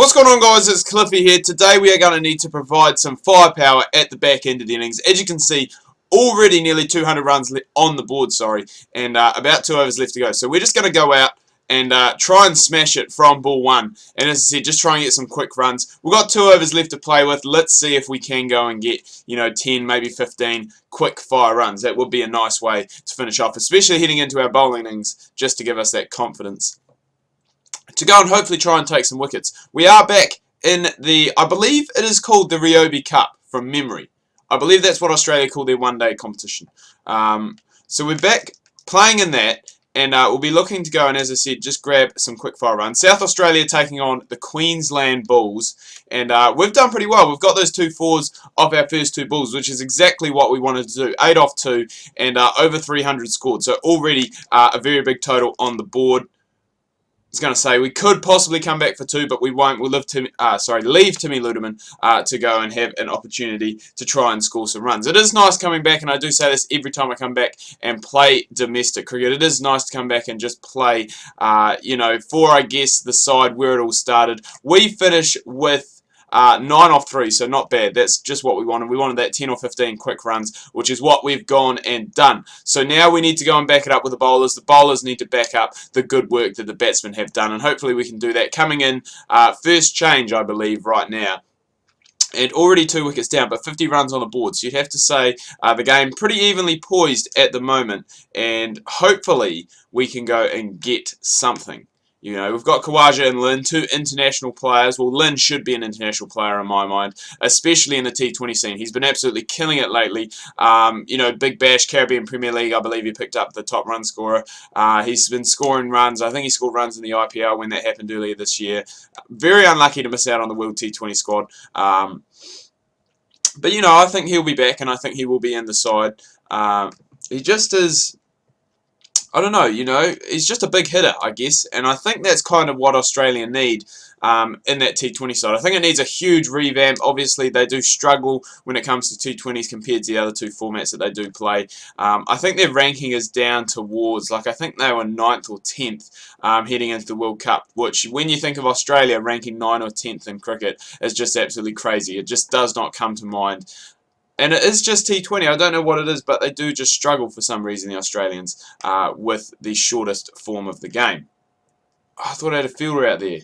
What's going on, guys? It's Cliffy here. Today we are going to need to provide some firepower at the back end of the innings. As you can see, already nearly 200 runs on the board, and about 2 overs left to go. So we're just going to go out and try and smash it from ball 1. And as I said, just try and get some quick runs. We've got 2 overs left to play with. Let's see if we can go and get, 10, maybe 15 quick fire runs. That would be a nice way to finish off, especially heading into our bowling innings, just to give us that confidence to go and hopefully try and take some wickets. We are back in the, I believe it is called the Reborn Cup, from memory. I believe that's what Australia call their one-day competition. So we're back playing in that, and we'll be looking to go and, as I said, just grab some quick fire runs. South Australia taking on the Queensland Bulls, and we've done pretty well. We've got those 2 fours off our first 2 balls, which is exactly what we wanted to do. 8 off 2, and over 300 scored. So already a very big total on the board. I was going to say we could possibly come back for 2, but we won't. We'll leave Timmy Ludeman to go and have an opportunity to try and score some runs. It is nice coming back, and I do say this every time I come back and play domestic cricket. It is nice to come back and just play, for, I guess, the side where it all started. We finish with 9 off 3, so not bad. That's just what we wanted. We wanted that 10 or 15 quick runs, which is what we've gone and done. So now we need to go and back it up with the bowlers. The bowlers need to back up the good work that the batsmen have done, and hopefully we can do that. Coming in first change, I believe, right now. And already 2 wickets down, but 50 runs on the board. So you'd have to say the game pretty evenly poised at the moment, and hopefully we can go and get something. We've got Khawaja and Lynn, 2 international players. Well, Lynn should be an international player in my mind, especially in the T20 scene. He's been absolutely killing it lately. Big Bash, Caribbean Premier League, I believe he picked up the top run scorer. He's been scoring runs. I think he scored runs in the IPL when that happened earlier this year. Very unlucky to miss out on the World T20 squad. But, I think he'll be back, and I think he will be in the side. He just is... I don't know, he's just a big hitter, I guess, and I think that's kind of what Australia need in that T20 side. I think it needs a huge revamp. Obviously, they do struggle when it comes to T20s compared to the other 2 formats that they do play. I think their ranking is down towards, I think they were 9th or 10th heading into the World Cup, which, when you think of Australia ranking 9th or 10th in cricket, is just absolutely crazy. It just does not come to mind. And it is just T20. I don't know what it is, but they do just struggle for some reason, the Australians, with the shortest form of the game. I thought I had a fielder out there.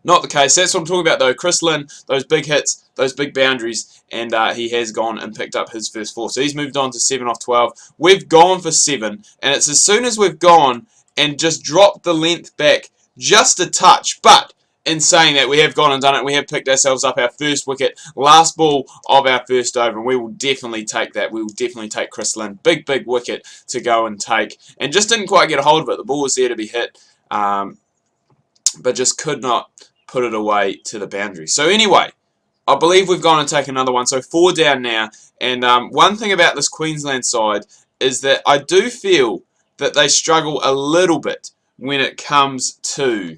Not the case. That's what I'm talking about, though. Chris Lynn, those big hits, those big boundaries, and he has gone and picked up his first 4. So he's moved on to 7 off 12. We've gone for 7, and it's as soon as we've gone and just dropped the length back just a touch, but... in saying that, we have gone and done it. We have picked ourselves up our first wicket, last ball of our first over, and we will definitely take that. We will definitely take Chris Lynn. Big wicket to go and take. And just didn't quite get a hold of it. The ball was there to be hit, but just could not put it away to the boundary. So anyway, I believe we've gone and taken another one. So 4 down now. And one thing about this Queensland side is that I do feel that they struggle a little bit when it comes to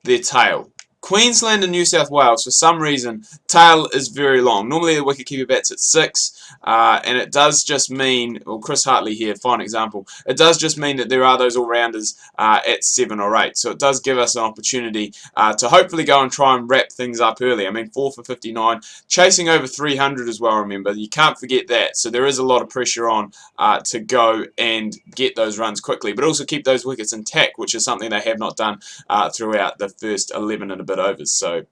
their tail. Queensland and New South Wales, for some reason, tail is very long. Normally the wicketkeeper bats at 6, and it does just mean, well, Chris Hartley here, fine example, it does just mean that there are those all-rounders at 7 or 8. So it does give us an opportunity to hopefully go and try and wrap things up early. I mean, 4 for 59, chasing over 300 as well, remember. You can't forget that. So there is a lot of pressure on to go and get those runs quickly, but also keep those wickets intact, which is something they have not done throughout the first 11 and a bit overs. So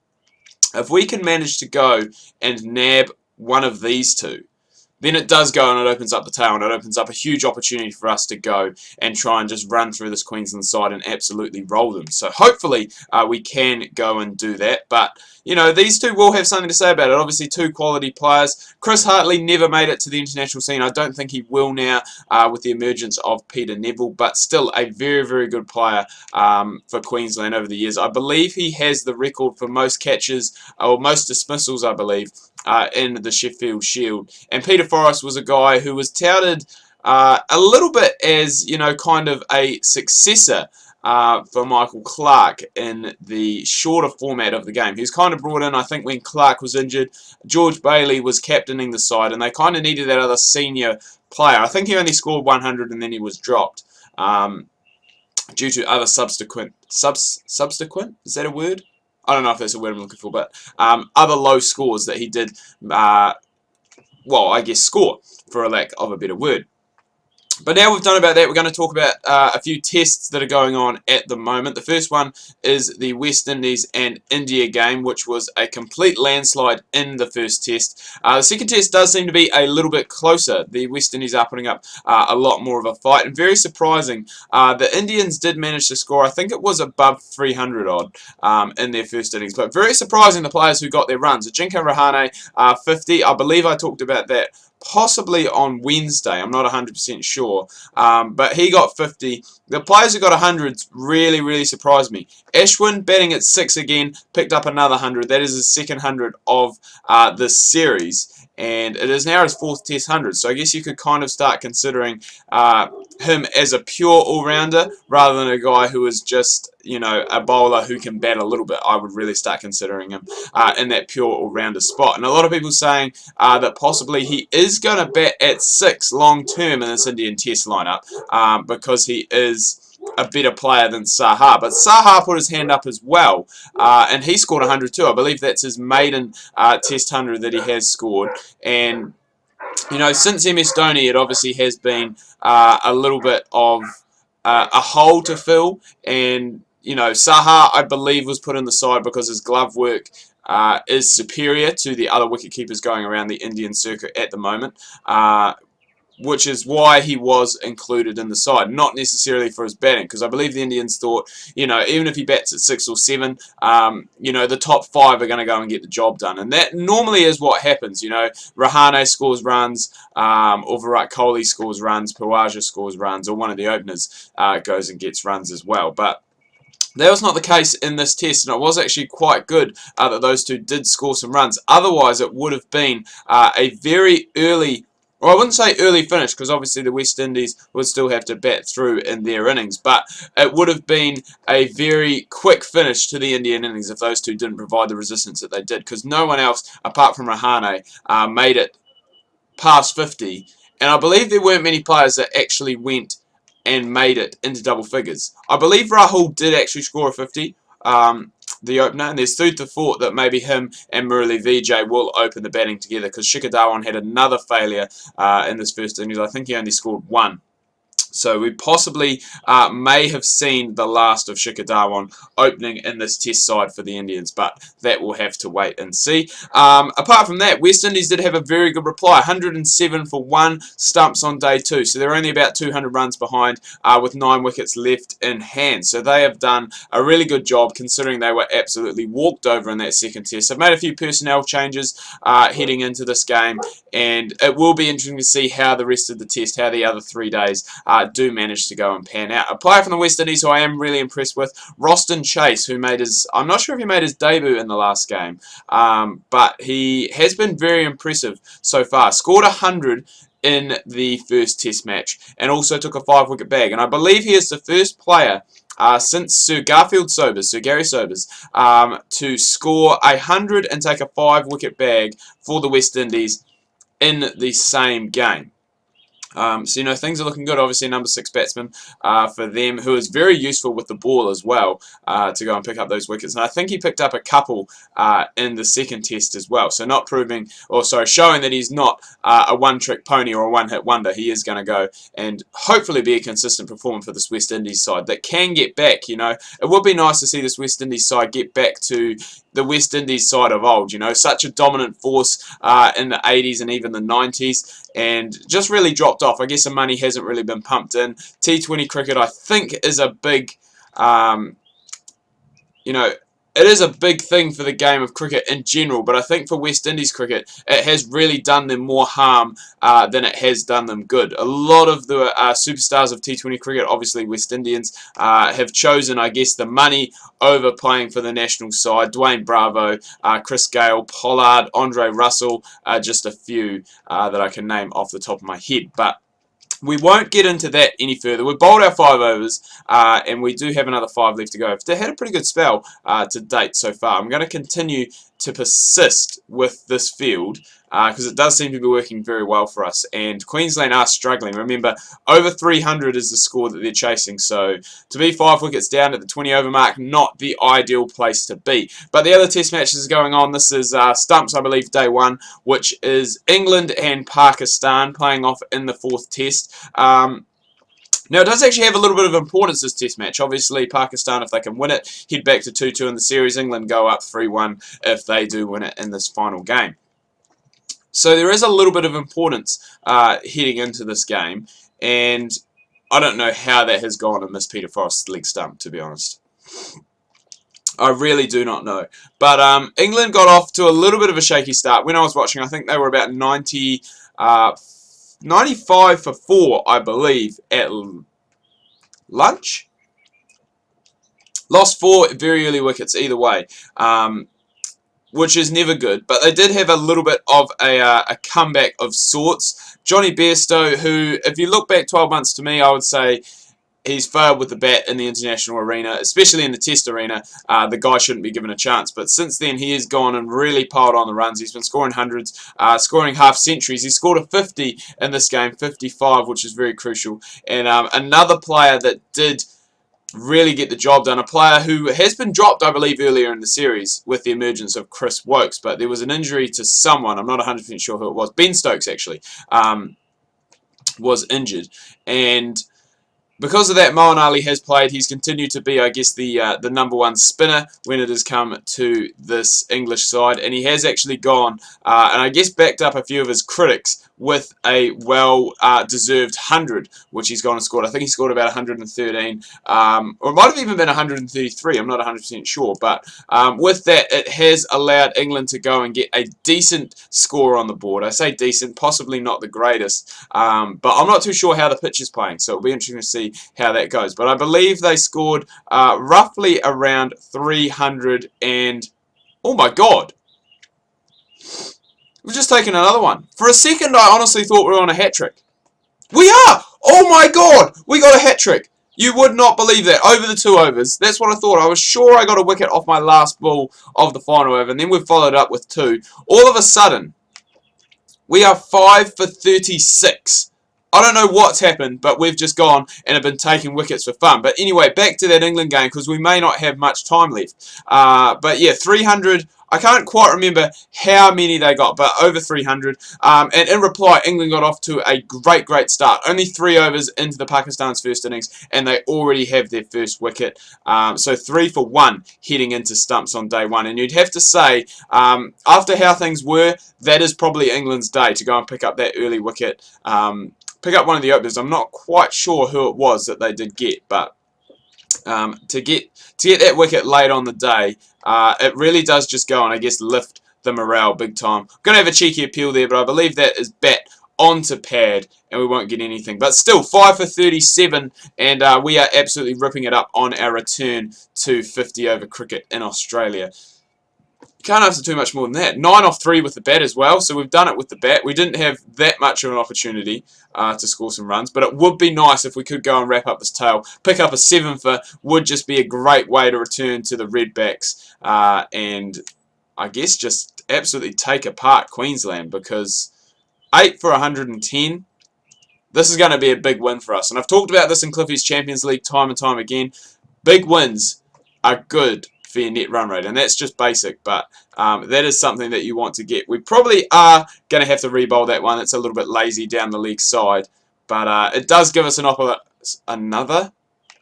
if we can manage to go and nab one of these 2, then it does go and it opens up the tail, and it opens up a huge opportunity for us to go and try and just run through this Queensland side and absolutely roll them. So hopefully we can go and do that. But, these 2 will have something to say about it. Obviously, 2 quality players. Chris Hartley never made it to the international scene. I don't think he will now with the emergence of Peter Neville, but still a very good player for Queensland over the years. I believe he has the record for most catches, or most dismissals, I believe, in the Sheffield Shield. And Peter Forrest was a guy who was touted a little bit as, kind of a successor for Michael Clarke in the shorter format of the game. He was kind of brought in, I think, when Clarke was injured. George Bailey was captaining the side, and they kind of needed that other senior player. I think he only scored 100 and then he was dropped. due to other subsequent, is that a word? I don't know if that's a word I'm looking for, but other low scores that he did, well, I guess score, for a lack of a better word. But now we've done about that, we're going to talk about a few tests that are going on at the moment. The first one is the West Indies and India game, which was a complete landslide in the first test. The second test does seem to be a little bit closer. The West Indies are putting up a lot more of a fight, and very surprising, the Indians did manage to score, I think it was above 300 odd in their first innings. But very surprising, the players who got their runs. Ajinkya Rahane, 50, I believe I talked about that possibly on Wednesday, I'm not 100% sure, but he got 50. The players who got 100s really surprised me. Ashwin, batting at 6 again, picked up another 100. That is his second 100 of this series, and it is now his fourth test 100, so I guess you could kind of start considering him as a pure all-rounder rather than a guy who is just, you know, a bowler who can bat a little bit. I would really start considering him in that pure all-rounder spot. And a lot of people saying that possibly he is going to bat at 6 long-term in this Indian test lineup because he is a better player than Saha. But Saha put his hand up as well, and he scored 100 too. I believe that's his maiden test 100 that he has scored. And you know, since MS Dhoni, it obviously has been a little bit of a hole to fill, and you know, Saha, I believe, was put in the side because his glove work is superior to the other wicket keepers going around the Indian circuit at the moment. Which is why he was included in the side, not necessarily for his batting, because I believe the Indians thought, you know, even if he bats at 6 or 7, you know, the top 5 are going to go and get the job done, and that normally is what happens. You know, Rahane scores runs, or Virat Kohli scores runs, Pawaja scores runs, or one of the openers goes and gets runs as well, but that was not the case in this test, and it was actually quite good that those two did score some runs. Otherwise, it would have been a very early, well, I wouldn't say early finish, because obviously the West Indies would still have to bat through in their innings, but it would have been a very quick finish to the Indian innings if those two didn't provide the resistance that they did, because no one else, apart from Rahane, made it past 50, and I believe there weren't many players that actually went and made it into double figures. I believe Rahul did actually score a 50, the opener, and there's food for thought that maybe him and Murali Vijay will open the batting together, because Shikhar Dhawan had another failure in this first innings. I think he only scored 1. So we possibly may have seen the last of Shikhar Dhawan opening in this test side for the Indians, but that will have to wait and see. Apart from that, West Indies did have a very good reply, 107 for 1 stumps on day 2. So they're only about 200 runs behind with 9 wickets left in hand. So they have done a really good job, considering they were absolutely walked over in that second test. They've made a few personnel changes heading into this game, and it will be interesting to see how the rest of the test, how the other 3 days do manage to go and pan out. A player from the West Indies who I am really impressed with, Roston Chase, who made his, I'm not sure if he made his debut in the last game, but he has been very impressive so far. Scored 100 in the first test match, and also took a 5-wicket bag, and I believe he is the first player since Sir Gary Sobers, to score 100 and take a 5-wicket bag for the West Indies in the same game. So, you know, things are looking good. Obviously, number 6 batsman for them, who is very useful with the ball as well, to go and pick up those wickets. And I think he picked up a couple in the second test as well. So not proving, or sorry, showing that he's not a one-trick pony or a one-hit wonder. He is going to go and hopefully be a consistent performer for this West Indies side that can get back. You know, it would be nice to see this West Indies side get back to the West Indies side of old, you know, such a dominant force in the 80s and even the 90s, and just really dropped off. I guess the money hasn't really been pumped in. T20 cricket, I think, is a big, you know, it is a big thing for the game of cricket in general, but I think for West Indies cricket, it has really done them more harm than it has done them good. A lot of the superstars of T20 cricket, obviously West Indians, have chosen, I guess, the money over playing for the national side. Dwayne Bravo, Chris Gale, Pollard, Andre Russell, just a few that I can name off the top of my head. But we won't get into that any further. We've bowled our 5 overs, and we do have another 5 left to go. They had a pretty good spell to date so far. I'm going to continue to persist with this field, because it does seem to be working very well for us. And Queensland are struggling. Remember, over 300 is the score that they're chasing. So to be 5 wickets down at the 20 over mark, not the ideal place to be. But the other test matches going on. This is Stumps, I believe, day 1, which is England and Pakistan playing off in the 4th test. Now, it does actually have a little bit of importance, this test match. Obviously, Pakistan, if they can win it, head back to 2-2 in the series. England go up 3-1 if they do win it in this final game. So there is a little bit of importance heading into this game, and I don't know how that has gone and missed Peter Forrest's leg stump, to be honest. I really do not know. But England got off to a little bit of a shaky start. When I was watching, I think they were about 95 for 4, I believe, at lunch. Lost 4 very early wickets either way, which is never good. But they did have a little bit of a comeback of sorts. Johnny Bairstow, who, if you look back 12 months to me, I would say he's failed with the bat in the international arena, especially in the test arena. The guy shouldn't be given a chance. But since then, he has gone and really piled on the runs. He's been scoring hundreds, scoring half centuries. He scored a 50 in this game, 55, which is very crucial. And another player that did really get the job done, a player who has been dropped, I believe, earlier in the series with the emergence of Chris Wokes. But there was an injury to someone. I'm not 100% sure who it was. Ben Stokes, actually, was injured. And because of that, Moeen Ali has played. He's continued to be, I guess, the _1 spinner when it has come to this English side. And he has actually gone, and I guess backed up a few of his critics with a well-deserved 100, which he's gone and scored. I think he scored about 113, or it might have even been 133. I'm not 100% sure. But with that, it has allowed England to go and get a decent score on the board. I say decent, possibly not the greatest, but I'm not too sure how the pitch is playing, so it'll be interesting to see how that goes. But I believe they scored roughly around 300 and... oh my god! We've just taken another one. For a second, I honestly thought we were on a hat-trick. We are! Oh my god! We got a hat-trick! You would not believe that. Over the 2 overs. That's what I thought. I was sure I got a wicket off my last ball of the final over, and then we've followed up with 2. All of a sudden, we are 5 for 36. I don't know what's happened, but we've just gone and have been taking wickets for fun. But anyway, back to that England game, because we may not have much time left. But yeah, 300... I can't quite remember how many they got, but over 300. And in reply, England got off to a great start. Only 3 overs into the Pakistan's first innings, and they already have their first wicket. So 3 for 1 heading into stumps on day 1. And you'd have to say, after how things were, that is probably England's day to go and pick up that early wicket. Pick up one of the openers. I'm not quite sure who it was that they did get, but to get that wicket late on the day, it really does just go and, I guess, lift the morale big time. Going to have a cheeky appeal there, but I believe that is bat onto pad, and we won't get anything. But still, 5 for 37, and we are absolutely ripping it up on our return to 50 over cricket in Australia. Can't ask for too much more than that. 9 off 3 with the bat as well, so we've done it with the bat. We didn't have that much of an opportunity to score some runs, but it would be nice if we could go and wrap up this tail. Pick up a 7 for would just be a great way to return to the Redbacks, and I guess just absolutely take apart Queensland, because 8 for 110, this is going to be a big win for us. And I've talked about this in Cliffy's Champions League time and time again. Big wins are good for your net run rate, and that's just basic, but that is something that you want to get. We probably are going to have to re-bowl that one. It's a little bit lazy down the leg side, but it does give us another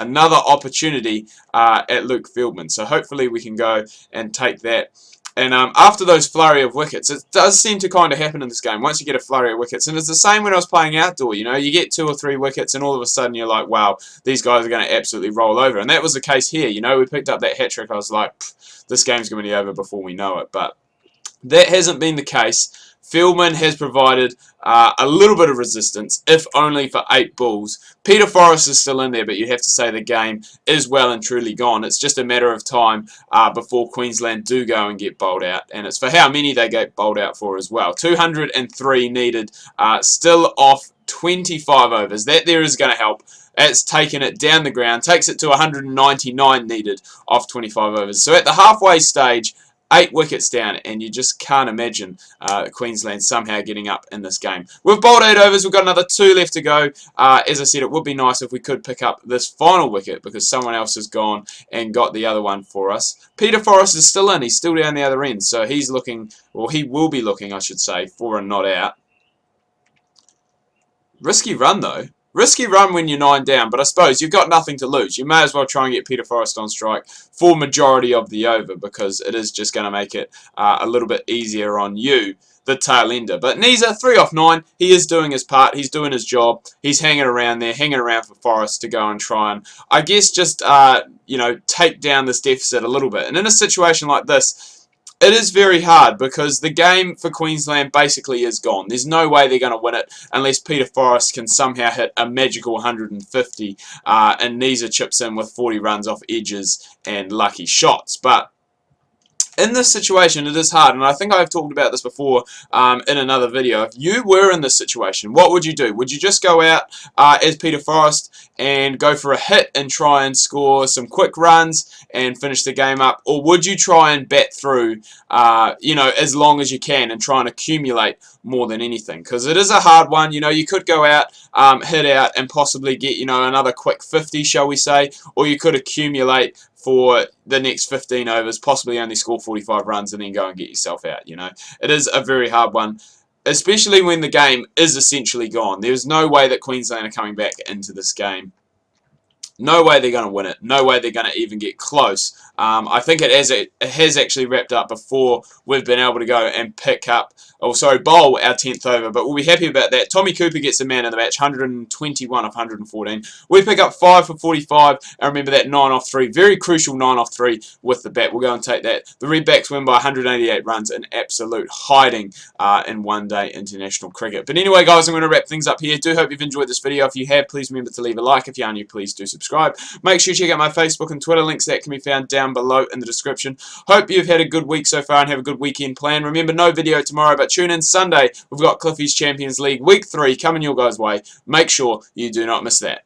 opportunity at Luke Fieldman, so hopefully we can go and take that. And after those flurry of wickets, it does seem to kind of happen in this game. Once you get a flurry of wickets, and it's the same when I was playing outdoor, you know, you get 2 or 3 wickets and all of a sudden you're like, wow, these guys are going to absolutely roll over. And that was the case here. You know, we picked up that hat-trick. I was like, this game's going to be over before we know it. But that hasn't been the case. Fieldman has provided a little bit of resistance, if only for 8 balls. Peter Forrest is still in there, but you have to say the game is well and truly gone. It's just a matter of time before Queensland do go and get bowled out, and it's for how many they get bowled out for as well. 203 needed, still off 25 overs. That there is going to help. It's taken it down the ground, takes it to 199 needed off 25 overs. So at the halfway stage, 8 wickets down, and you just can't imagine Queensland somehow getting up in this game. We've bowled 8 overs. We've got another 2 left to go. As I said, it would be nice if we could pick up this final wicket because someone else has gone and got the other one for us. Peter Forrest is still in. He's still down the other end, so he's looking, well, he will be looking, I should say, for a not out. Risky run, though. Risky run when you're 9 down, but I suppose you've got nothing to lose. You may as well try and get Peter Forrest on strike for majority of the over because it is just going to make it a little bit easier on you, the tail ender. But Neza, 3 off 9. He is doing his part. He's doing his job. He's hanging around there, hanging around for Forrest to go and try and, I guess, just, you know, take down this deficit a little bit. And in a situation like this, it is very hard because the game for Queensland basically is gone. There's no way they're going to win it unless Peter Forrest can somehow hit a magical 150 and Neza chips in with 40 runs off edges and lucky shots. But in this situation, it is hard, and I think I've talked about this before in another video. If you were in this situation, what would you do? Would you just go out as Peter Forrest and go for a hit and try and score some quick runs and finish the game up, or would you try and bat through, you know, as long as you can and try and accumulate more than anything? Because it is a hard one. You know, you could go out, hit out, and possibly get, you know, another quick 50, shall we say, or you could accumulate for the next 15 overs, possibly only score 45 runs and then go and get yourself out, you know. It is a very hard one, especially when the game is essentially gone. There's no way that Queensland are coming back into this game. No way they're going to win it. No way they're going to even get close. I think it has actually wrapped up before we've been able to go and pick up, bowl our 10th over. But we'll be happy about that. Tommy Cooper gets a man in the match, 121 of 114. We pick up 5 for 45. And remember that 9 off 3. Very crucial 9 off 3 with the bat. We'll go and take that. The Redbacks win by 188 runs in absolute hiding in one-day international cricket. But anyway, guys, I'm going to wrap things up here. Do hope you've enjoyed this video. If you have, please remember to leave a like. If you are new, please do subscribe. Make sure you check out my Facebook and Twitter links that can be found down below in the description. Hope you've had a good week so far and have a good weekend plan. Remember, no video tomorrow, but tune in Sunday. We've got Cliffy's Champions League Week 3 coming your guys' way. Make sure you do not miss that.